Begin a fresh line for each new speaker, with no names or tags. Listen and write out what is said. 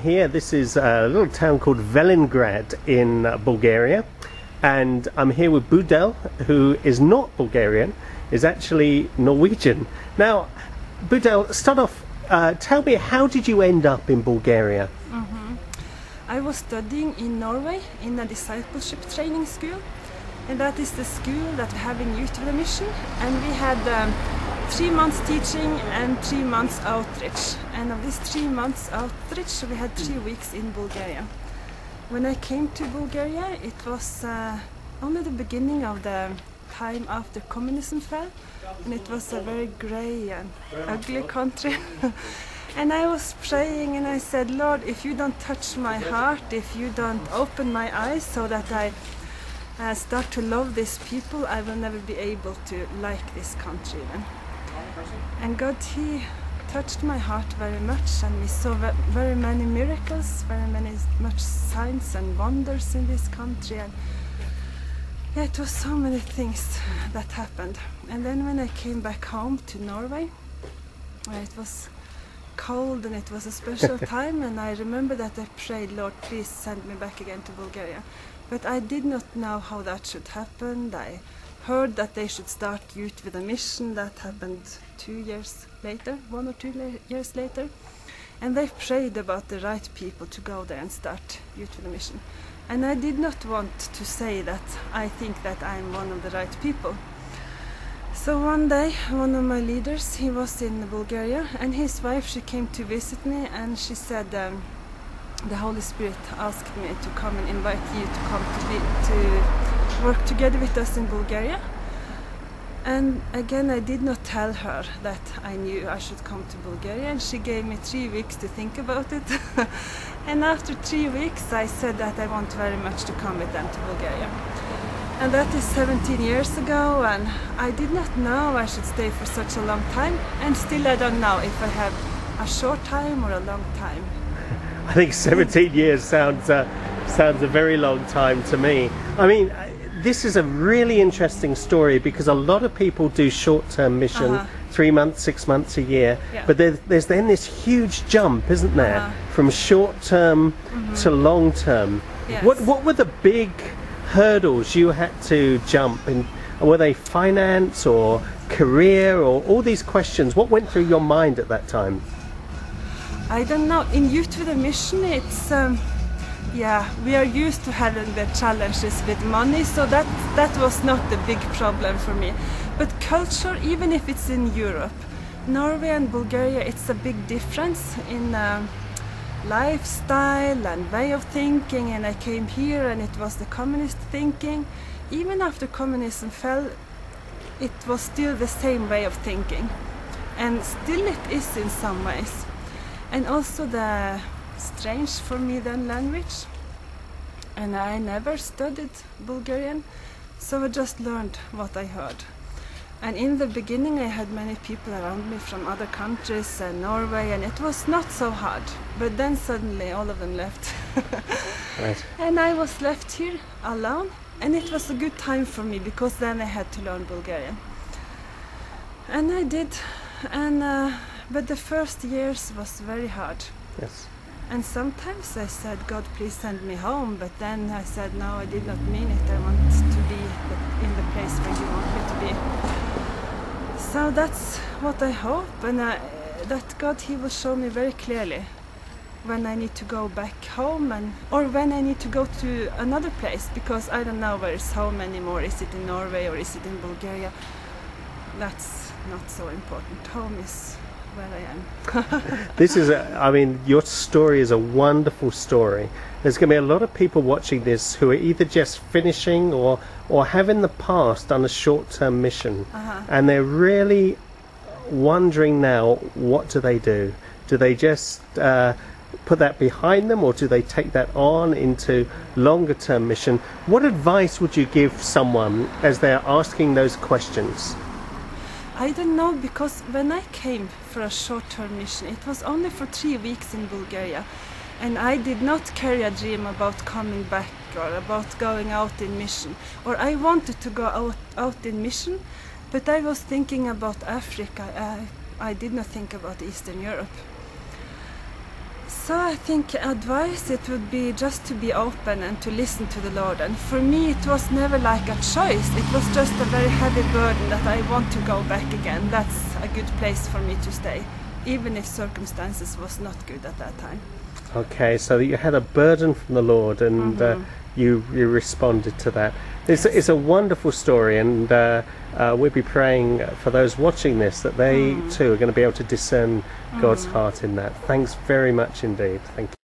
Here, this is a little town called Velengrad in Bulgaria, and I'm here with Budel, who is not Bulgarian, is actually Norwegian. Now, Budel, start off, tell me, how did you end up in Bulgaria?
I was studying in Norway in a discipleship training school, and that is the school that we have in Youth with a Mission, and we had 3 months teaching and 3 months outreach, and of these 3 months outreach we had 3 weeks in Bulgaria. When I came to Bulgaria, it was only the beginning of the time after communism fell, and it was a very grey and ugly country. And I was praying and I said, Lord, if you don't touch my heart, if you don't open my eyes so that I start to love these people, I will never be able to like this country then. And God, He touched my heart very much, and we saw very many miracles, much signs and wonders in this country, and yeah, it was so many things that happened. And then when I came back home to Norway, it was cold and it was a special time, and I remember that I prayed, Lord, please send me back again to Bulgaria. But I did not know how that should happen. I heard that they should start Youth with a Mission. That happened 2 years later, 1 or 2 years later. And they prayed about the right people to go there and start Youth with a Mission. And I did not want to say that I think that I'm one of the right people. So one day, one of my leaders, he was in Bulgaria, and his wife, she came to visit me, and she said, the Holy Spirit asked me to come and invite you to come to work together with us in Bulgaria. And again, I did not tell her that I knew I should come to Bulgaria, and she gave me 3 weeks to think about it. And after 3 weeks, I said that I want very much to come with them to Bulgaria. And that is 17 years ago, and I did not know I should stay for such a long time, and still I don't know if I have a short time or a long time.
I think 17 years sounds a very long time to me. I mean, this is a really interesting story, because a lot of people do short-term mission, 3 months, 6 months, a year, but there's then this huge jump, isn't there, from short-term to long-term.
Yes.
What were the big hurdles you had to jump, and were they finance or career or all these questions? What went through your mind at that time?
I don't know. In Youth with a Mission, it's we are used to having the challenges with money, so that was not the big problem for me. But culture, even if it's in Europe, Norway and Bulgaria, it's a big difference in lifestyle and way of thinking. And I came here and it was the communist thinking. Even after communism fell, it was still the same way of thinking, and still it is in some ways. And also the strange for me then language, and I never studied Bulgarian, so I just learned what I heard. And in the beginning I had many people around me from other countries and Norway, and it was not so hard, but then suddenly all of them left.
Right.
And I was left here alone, and it was a good time for me, because then I had to learn Bulgarian, and I did. And but the first years was very hard.
Yes.
And sometimes I said, God, please send me home. But then I said, no, I did not mean it. I want to be in the place where you want me to be. So that's what I hope. And that God, He will show me very clearly when I need to go back home, or when I need to go to another place. Because I don't know where is home anymore. Is it in Norway or is it in Bulgaria? That's not so important. Home is where I am.
This is, I mean, your story is a wonderful story. There's going to be a lot of people watching this who are either just finishing or have in the past done a short-term mission, and they're really wondering now, what do they do? Do they just put that behind them, or do they take that on into longer-term mission? What advice would you give someone as they're asking those questions?
I don't know, because when I came for a short-term mission, it was only for 3 weeks in Bulgaria, and I did not carry a dream about coming back or about going out in mission, or I wanted to go out in mission, but I was thinking about Africa. I did not think about Eastern Europe. So I think advice it would be just to be open and to listen to the Lord. And for me it was never like a choice. It was just a very heavy burden that I want to go back again. That's a good place for me to stay, even if circumstances was not good at that time.
Okay, so you had a burden from the Lord, and you responded to that. It's a wonderful story, and we'll be praying for those watching this that they too are going to be able to discern God's heart in that. Thanks very much indeed. Thank you.